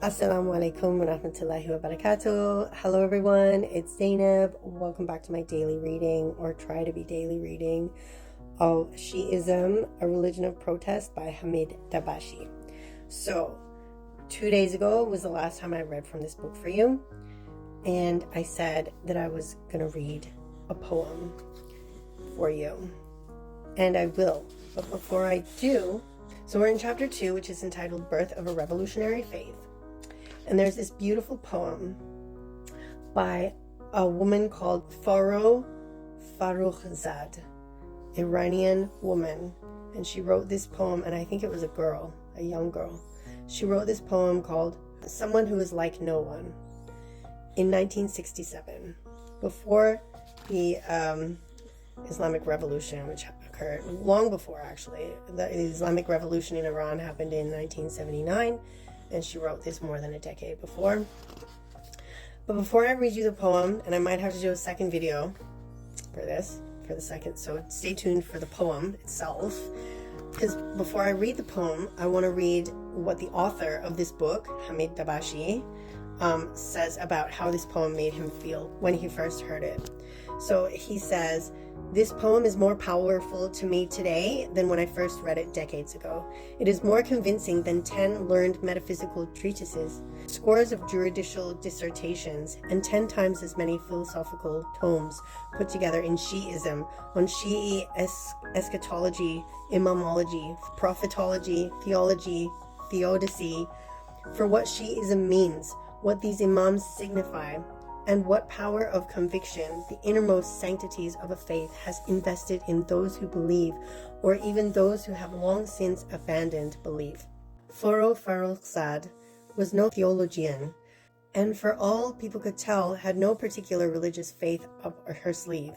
Assalamu alaikum wa rahmatullahi wa barakatuh. Hello everyone, it's Zainab. Welcome back to my daily reading, or try to be daily reading, of Shi'ism, A Religion of Protest by Hamid Dabashi. So, 2 days ago was the last time I read from this book for you, and I said that I was going to read a poem for you, and I will. But before I do, so we're in chapter 2, which is entitled Birth of a Revolutionary Faith. And there's this beautiful poem by a woman called Farrokhzad, Iranian woman. And she wrote this poem, and I think it was a girl, a young girl. She wrote this poem called Someone Who Is Like No One in 1967, before the Islamic Revolution, which occurred long before, actually. The Islamic Revolution in Iran happened in 1979. And she wrote this more than a decade before. But before I read you the poem, and I might have to do a second video for this, for the second, so stay tuned for the poem itself. Because before I read the poem, I want to read what the author of this book, Hamid Dabashi, says about how this poem made him feel when he first heard it. So he says, "This poem is more powerful to me today than when I first read it decades ago. It is more convincing than 10 learned metaphysical treatises, scores of juridical dissertations, and 10 times as many philosophical tomes put together in Shi'ism on Shi'i eschatology, imamology, prophetology, theology, theodicy, for what Shi'ism means, what these imams signify, and what power of conviction the innermost sanctities of a faith has invested in those who believe, or even those who have long since abandoned belief." Farrokhzad was no theologian, and for all people could tell, had no particular religious faith up her sleeve.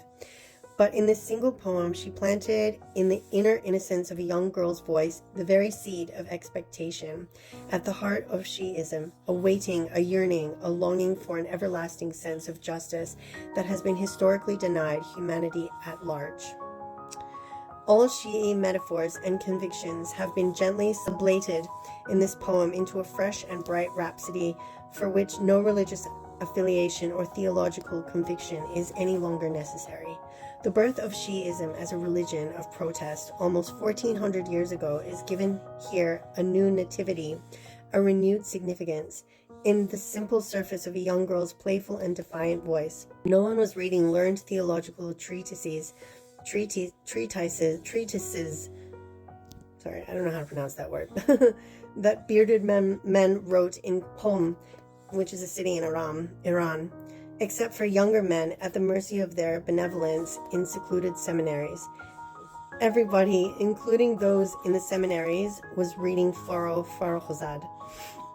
But in this single poem, she planted in the inner innocence of a young girl's voice the very seed of expectation at the heart of Shi'ism, a waiting, a yearning, a longing for an everlasting sense of justice that has been historically denied humanity at large. All Shi'i metaphors and convictions have been gently sublated in this poem into a fresh and bright rhapsody for which no religious affiliation or theological conviction is any longer necessary. The birth of Shi'ism as a religion of protest almost 1400 years ago is given here a new nativity, a renewed significance, in the simple surface of a young girl's playful and defiant voice. No one was reading learned theological treatises, sorry, I don't know how to pronounce that word, that bearded men wrote in Qom, which is a city in Iran, except for younger men at the mercy of their benevolence in secluded seminaries. Everybody, including those in the seminaries, was reading Farrokhzad.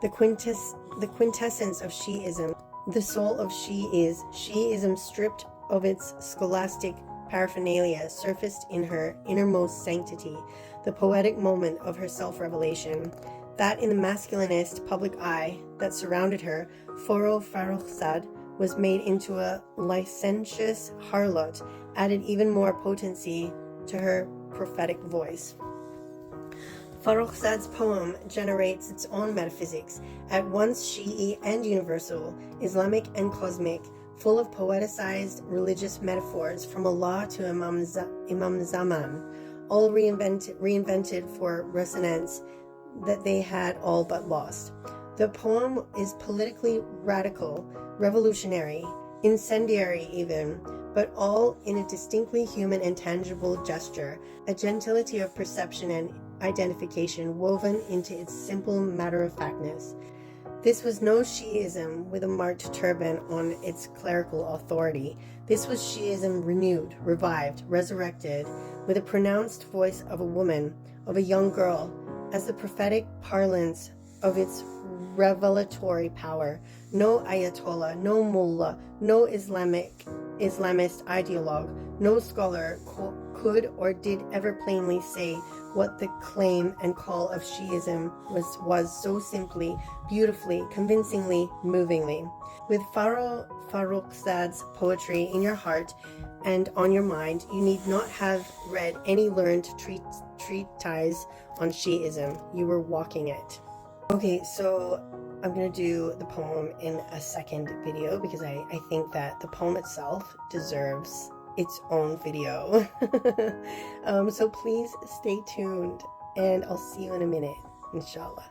The quintessence of Shi'ism, the soul of Shi'ism stripped of its scholastic paraphernalia, surfaced in her innermost sanctity, the poetic moment of her self-revelation. That in the masculinist public eye that surrounded her, Farrokhzad was made into a licentious harlot, added even more potency to her prophetic voice. Farrokhzad's poem generates its own metaphysics, at once Shi'i and universal, Islamic and cosmic, full of poeticized religious metaphors from Allah to Imam Zaman, all reinvented for resonance that they had all but lost. The poem is politically radical, revolutionary, incendiary even, but all in a distinctly human and tangible gesture, a gentility of perception and identification woven into its simple matter-of-factness. This was no Shi'ism with a marked turban on its clerical authority. This was Shi'ism renewed, revived, resurrected, with a pronounced voice of a woman, of a young girl, as the prophetic parlance of its revelatory power. No Ayatollah, no mullah, no Islamist ideologue, no scholar could or did ever plainly say what the claim and call of Shi'ism was so simply, beautifully, convincingly, movingly. With Farrokhzad's poetry in your heart and on your mind, you need not have read any learned treatise on Shi'ism. You were walking it. Okay, so I'm going to do the poem in a second video because I think that the poem itself deserves its own video. So please stay tuned, and I'll see you in a minute, inshallah.